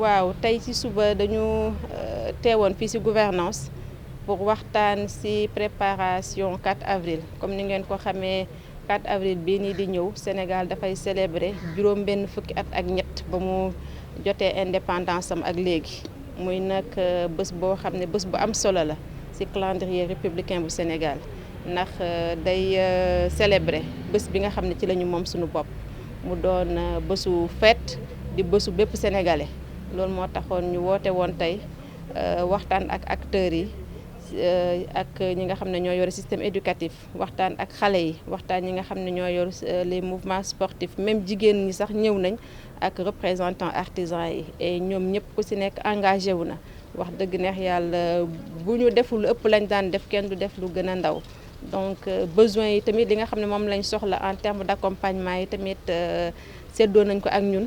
waaw tey ci suba dañu teewoon fii ci gouvernance pour waxtaan ci préparation 4 avril comme ni ngeen ko xamee 4 avril bii nii di ñëw Sénégal dafay célébrer juróom benn fukki at ak ñett ba mu jotee indépendance am ak léegi muy nag bés boo xam ne bés bu am solo la ci calendrier républicain bu Sénégal ndax day célébrer bés bi nga xam ne ci la ñu moom suñu bopp mu doon bésu fête di bésu bépp sénégalais loolu moo taxoon ñu woote woon tey waxtaan ak acteurs yi ak ñi nga xam ne ñoo yor système éducatif waxtaan ak xale yi waxtaan ñi nga xam ne ñoo yor les mouvements sportifs même jigéen ñi sax ñëw nañ ak représentants artisans yi et ñoom ñëpp ku ci nekk engagé wu na wax dëgg neex yàlla bu ñu deful lu ëpp lañ daan def kenn du def lu gën a ndaw donc besoin yi tamit li nga xam ne moom lañ soxla en termes d'accompagnement yi tamit seddoo nañ ko ak ñun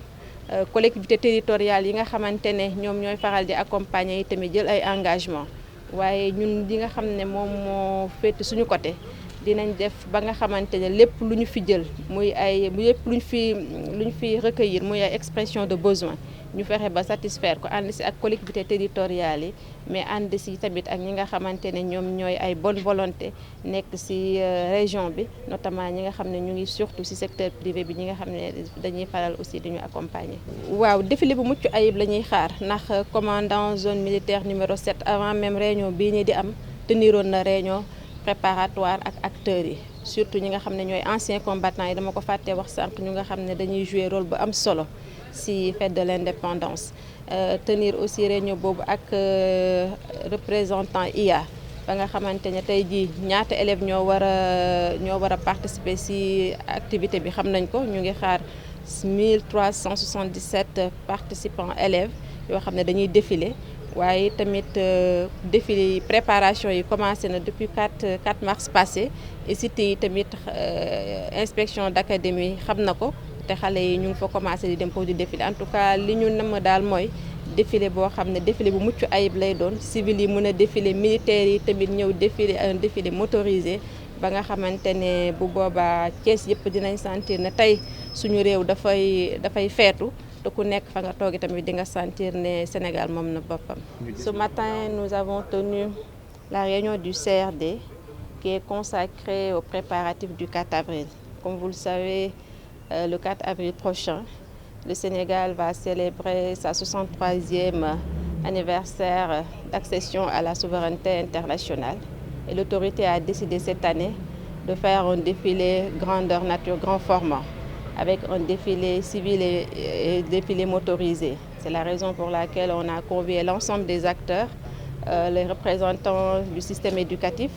collectivité territoriale yi nga xamante ne ñoom ñooy faral di accompagner yi tamit jël ay engagement waaye ñun li nga xam ne moom moo féete suñu côté dinañ def ba nga xamante ne lépp lu ñu fi jël muy ay lépp lu ñu fi recueillir muy ay expression de besoin ñu fexe ba satisfaire ko ànd si ak collectivité territoriale yi mais ànd si tamit ak ñi nga xamante ne ñoom ñooy ay bonne volonté nekk si région bi notamment ñi nga xam ne ñu ngi surtout si secteur privé bi ñi nga xam ne dañuy faral aussi dañu accompagner. waaw défilé bu mucc ayib la ñuy xaar ndax commandant zone militaire numéro 7 avant même réunion bii nii di am teniroon na réunion préparatoire ak acteurs yi surtout ñi nga xam ne ñooy anciens combattants yi dama ko fàttee wax sànq ñu nga xam ne dañuy jouer rôle bu am solo ci fête de l'indépendance tenir aussi réunion boobu ak représentant IA ba nga xamante ne tey jii ñaata élèves ñoo war a participer ci activité bi xam nañ ko ñu ngi xaar 1377 participants élèves yoo xam ne dañuy défiler waaye tamit défilé yi préparation yi commencé na depuis 4 mars passé et cité yi tamit inspection d'académie xam na ko te xale yi ñu ngi fa commencé di dem pour di défilé en tout cas li ñu namm daal mooy défilé boo xam ne défilé bu mucc ayib lay doon civil yi mën a défilé militaires yi tamit ñëw défilé un défilé motorisé ba nga xamante ne bu boobaa Thiès yëpp dinañ sentir ne tey suñu réew dafay feetu te ku nekk fa nga toogi tamit di nga sentir ne Sénégal moom na boppam. Ce matin nous avons tenu la réunion du CRD qui est consacrée aux préparatifs du 4 avril. Comme vous le savez, le 4 avril prochain, le Sénégal va célébrer sa 63e anniversaire d'accession à la souveraineté internationale. Et l'autorité a décidé cette année de faire un défilé grandeur nature, grand format, avec un défilé civil et défilé motorisé. C'est la raison pour laquelle on a convié l'ensemble des acteurs, les représentants du système éducatif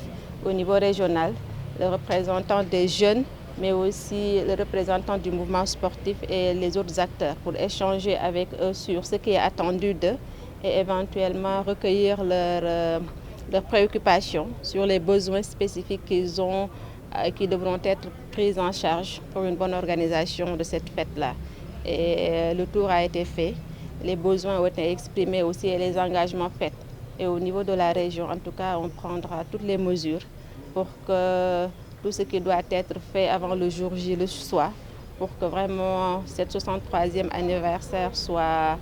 au niveau régional, les représentants des jeunes, mais aussi les représentants du mouvement sportif et les autres acteurs pour échanger avec eux sur ce qui est attendu d'eux et éventuellement recueillir leurs préoccupations sur les besoins spécifiques qu'ils ont, qui devront être pris en charge pour une bonne organisation de cette fête-là. Et le tour a été fait, les besoins ont été exprimés aussi et les engagements faits. Et au niveau de la région, en tout cas, on prendra toutes les mesures pour que tout ce qui doit être fait avant le jour J le soit, pour que vraiment cette 63e anniversaire soit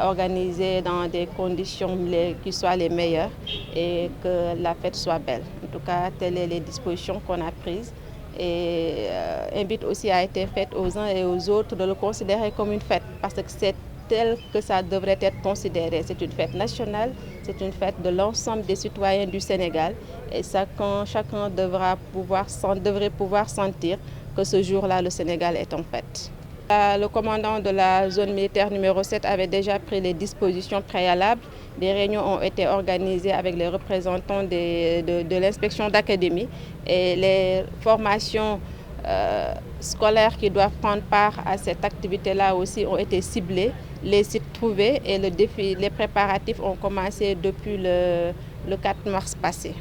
organisé dans des conditions qui soient les meilleures et que la fête soit belle. En tout cas, telles sont les dispositions qu'on a prises et invite aussi a été faite aux uns et aux autres de le considérer comme une fête parce que c'est tel que ça devrait être considéré. C'est une fête nationale, c'est une fête de l'ensemble des citoyens du Sénégal et chacun devrait pouvoir sentir que ce jour-là, le Sénégal est en fête. Le commandant de la zone militaire numéro 7 avait déjà pris les dispositions préalables. Des réunions ont été organisées avec les représentants de l'inspection d'académie et les formations scolaires qui doivent prendre part à cette activité-là aussi ont été ciblées, les sites trouvés et les préparatifs ont commencé depuis le 4 mars passé.